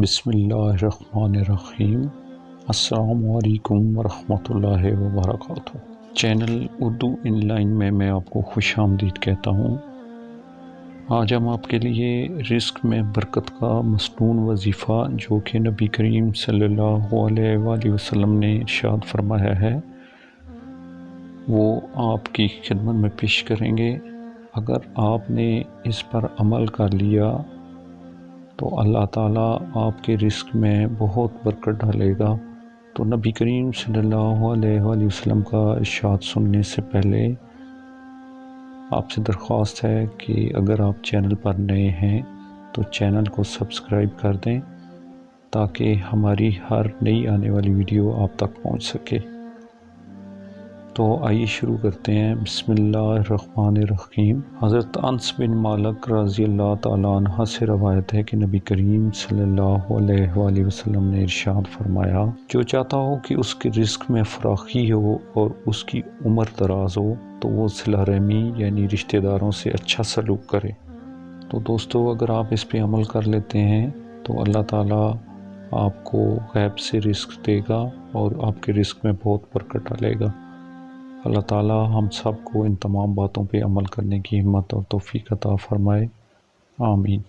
بسم اللہ الرحمن الرحیم۔ السلام علیکم ورحمۃ اللہ وبرکاتہ۔ چینل اردو ان لائن میں آپ کو خوش آمدید کہتا ہوں۔ آج ہم آپ کے لیے رزق میں برکت کا مصنون وظیفہ جو کہ نبی کریم صلی اللہ علیہ وآلہ وسلم نے ارشاد فرمایا ہے وہ آپ کی خدمت میں پیش کریں گے۔ اگر آپ نے اس پر عمل کر لیا تو اللہ تعالیٰ آپ کے رزق میں بہت برکت ڈالے گا۔ تو نبی کریم صلی اللہ علیہ وآلہ وسلم کا ارشاد سننے سے پہلے آپ سے درخواست ہے کہ اگر آپ چینل پر نئے ہیں تو چینل کو سبسکرائب کر دیں تاکہ ہماری ہر نئی آنے والی ویڈیو آپ تک پہنچ سکے۔ تو آئیے شروع کرتے ہیں۔ بسم اللہ الرحمن الرحیم۔ حضرت انس بن مالک رضی اللہ تعالیٰ عنہ سے روایت ہے کہ نبی کریم صلی اللہ علیہ وآلہ وسلم نے ارشاد فرمایا، جو چاہتا ہو کہ اس کے رزق میں فراخی ہو اور اس کی عمر دراز ہو تو وہ صلہ رحمی یعنی رشتہ داروں سے اچھا سلوک کرے۔ تو دوستو، اگر آپ اس پہ عمل کر لیتے ہیں تو اللہ تعالیٰ آپ کو غیب سے رزق دے گا اور آپ کے رزق میں بہت برکت ڈالے گا۔ اللہ تعالیٰ ہم سب کو ان تمام باتوں پہ عمل کرنے کی ہمت اور توفیق عطا فرمائے، آمین۔